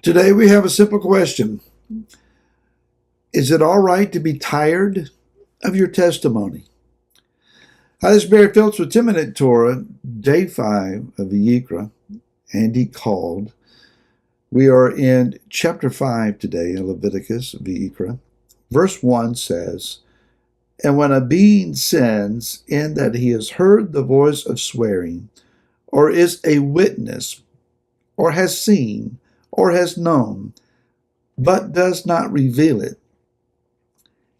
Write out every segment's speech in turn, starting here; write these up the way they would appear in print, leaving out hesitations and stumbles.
Today we have a simple question. Is it all right to be tired of your testimony? Hi, this is Barry Phillips with 10-Minute Torah, Day 5 of Vayikra, and he called. We are in chapter 5 today in Leviticus, Vayikra. Verse 1 says, "And when a being sins in that he has heard the voice of swearing, or is a witness, or has seen, or has known, but does not reveal it,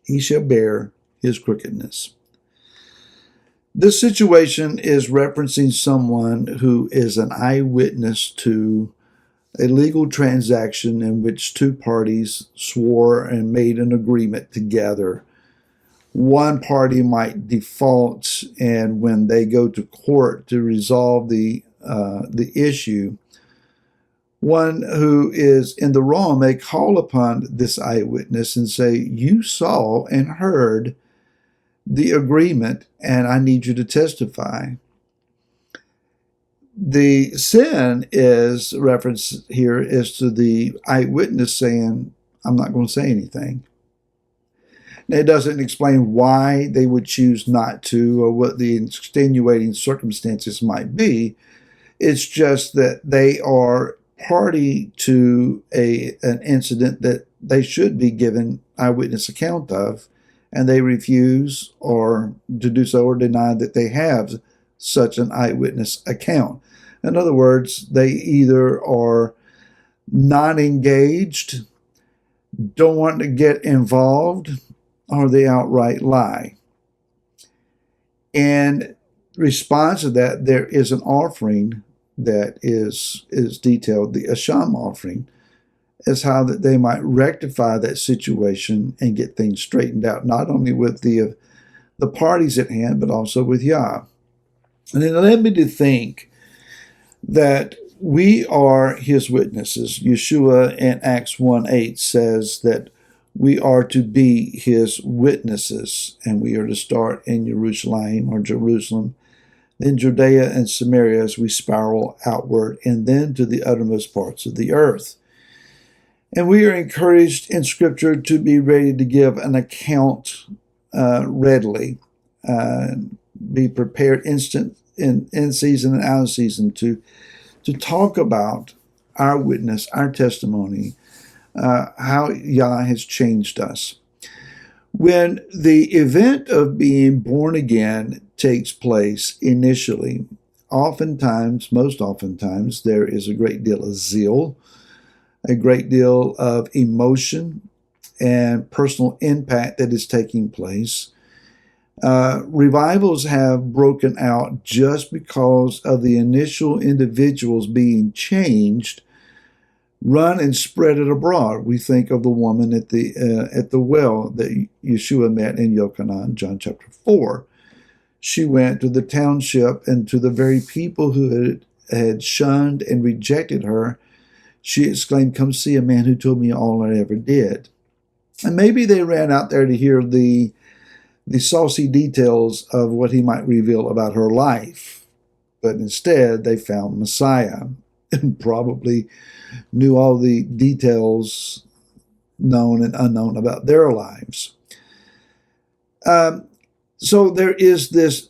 he shall bear his crookedness." This situation is referencing someone who is an eyewitness to a legal transaction in which two parties swore and made an agreement together. One party might default, and when they go to court to resolve the issue, one who is in the wrong may call upon this eyewitness and say, "You saw and heard the agreement, and I need you to testify." The sin is referenced here is to the eyewitness saying, "I'm not going to say anything." Now, it doesn't explain why they would choose not to or what the extenuating circumstances might be. It's just that they are party to an incident that they should be given eyewitness account of, and they refuse or to do so or deny that they have such an eyewitness account. In other words, they either are not engaged, don't want to get involved, or they outright lie. In response to that, there is an offering that is detailed, the Asham offering, as how that they might rectify that situation and get things straightened out, not only with the parties at hand, but also with Yah. And it led me to think that we are his witnesses. Yeshua in Acts 1:8 says that we are to be his witnesses, and we are to start in Jerusalem, then Judea and Samaria as we spiral outward, and then to the uttermost parts of the earth. And we are encouraged in Scripture to be ready to give an account readily, be prepared instant in season and out of season to talk about our witness, our testimony, how Yah has changed us. When the event of being born again takes place initially, most oftentimes, there is a great deal of zeal, a great deal of emotion and personal impact that is taking place. Revivals have broken out just because of the initial individuals being changed, run and spread it abroad. We think of the woman at the well that Yeshua met in Yochanan, John chapter 4. She went to the township and to the very people who had shunned and rejected her. She exclaimed, "Come see a man who told me all I ever did." And maybe they ran out there to hear the saucy details of what he might reveal about her life. But instead, they found Messiah and probably knew all the details known and unknown about their lives. So there is this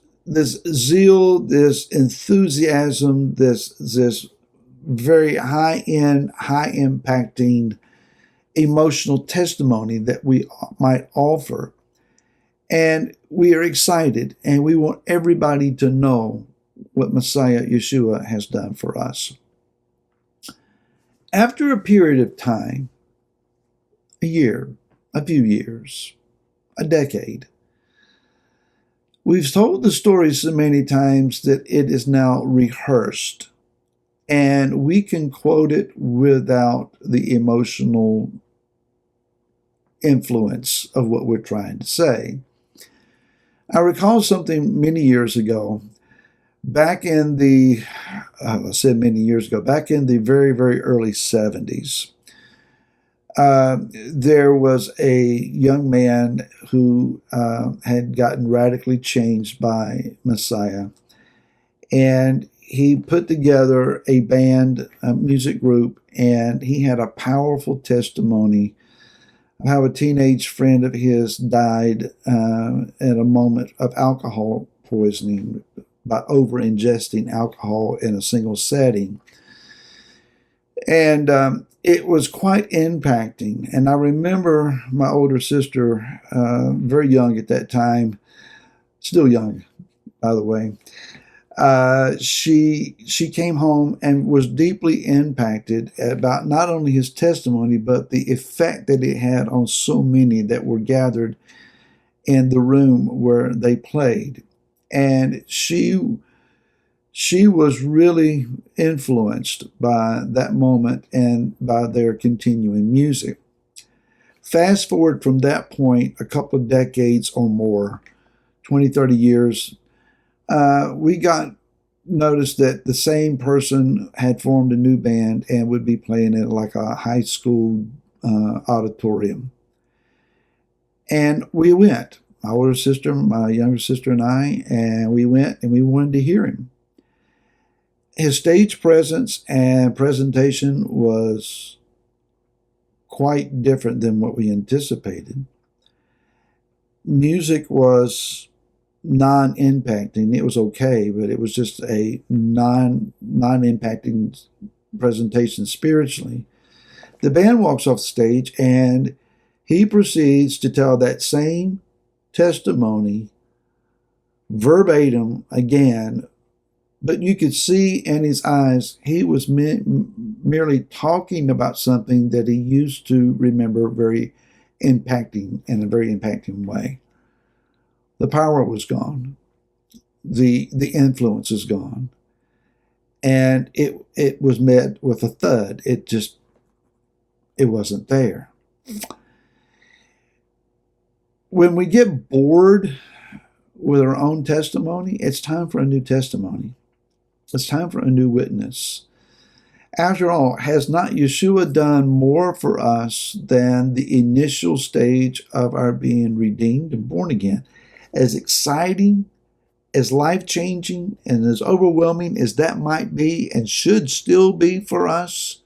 zeal, this enthusiasm, this very high-end, high-impacting emotional testimony that we might offer. And we are excited, and we want everybody to know what Messiah Yeshua has done for us. After a period of time, a year, a few years, a decade, we've told the story so many times that it is now rehearsed, and we can quote it without the emotional influence of what we're trying to say. I recall something many years ago, back in the, back in the very, very early 70s. There was a young man who had gotten radically changed by Messiah, and he put together a band, a music group, and he had a powerful testimony of how a teenage friend of his died at a moment of alcohol poisoning by over ingesting alcohol in a single setting. And it was quite impacting. And I remember my older sister, very young at that time, still young, by the way. She came home and was deeply impacted about not only his testimony, but the effect that it had on so many that were gathered in the room where they played. And she was really influenced by that moment and by their continuing music. Fast forward from that point a couple of decades or more, 20, 30 years, we got noticed that the same person had formed a new band and would be playing at like a high school auditorium. And we went, my older sister, my younger sister, and I, and we went and we wanted to hear him. His stage presence and presentation was quite different than what we anticipated. Music was non-impacting. It was okay, but it was just a non-impacting presentation spiritually. The band walks off the stage and he proceeds to tell that same testimony verbatim again, but you could see in his eyes he was merely talking about something that he used to remember very impacting in a very impacting way. The power was gone. The influence is gone. And it was met with a thud. It wasn't there. When we get bored with our own testimony, it's time for a new testimony. It's time for a new witness. After all, has not Yeshua done more for us than the initial stage of our being redeemed and born again? As exciting, as life-changing, and as overwhelming as that might be and should still be for us,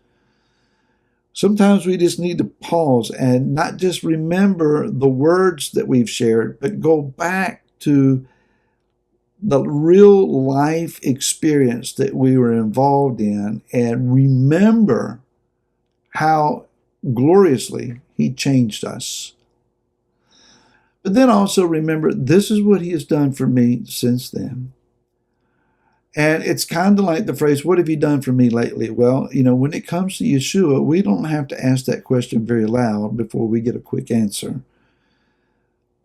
sometimes we just need to pause and not just remember the words that we've shared, but go back to the real life experience that we were involved in and remember how gloriously he changed us. But then also remember, this is what he has done for me since then. And it's kind of like the phrase, what have you done for me lately? Well, when it comes to Yeshua, we don't have to ask that question very loud before we get a quick answer.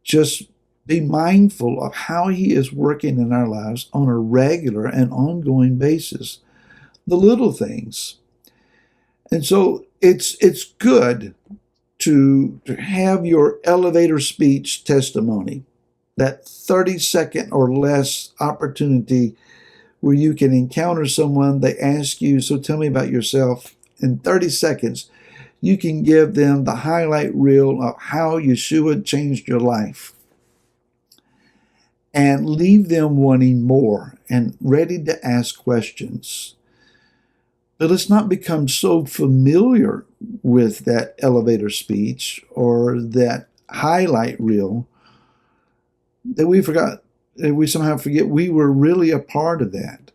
Just be mindful of how he is working in our lives on a regular and ongoing basis. The little things. And so it's good to have your elevator speech testimony, that 30-second or less opportunity where you can encounter someone, they ask you, so tell me about yourself. In 30 seconds, you can give them the highlight reel of how Yeshua changed your life and leave them wanting more and ready to ask questions. But let's not become so familiar with that elevator speech or that highlight reel that we somehow forget we were really a part of that.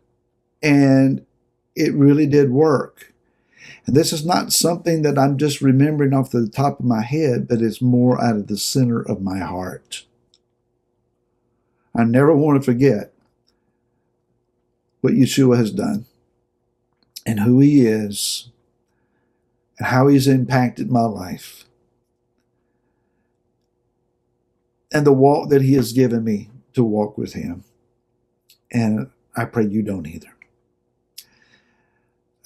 And it really did work. And this is not something that I'm just remembering off the top of my head, but it's more out of the center of my heart. I never want to forget what Yeshua has done and who he is and how he's impacted my life and the walk that he has given me to walk with him. And I pray you don't either.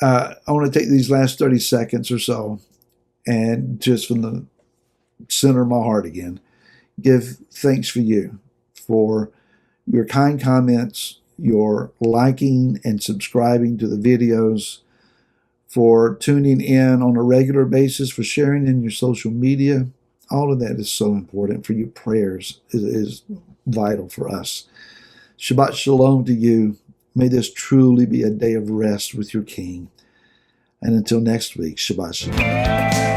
I want to take these last 30 seconds or so and just from the center of my heart again, give thanks for you, for your kind comments, your liking and subscribing to the videos, for tuning in on a regular basis, for sharing in your social media. All of that is so important. For your prayers is vital for us. Shabbat shalom to you. May this truly be a day of rest with your King. And until next week, Shabbat Shalom.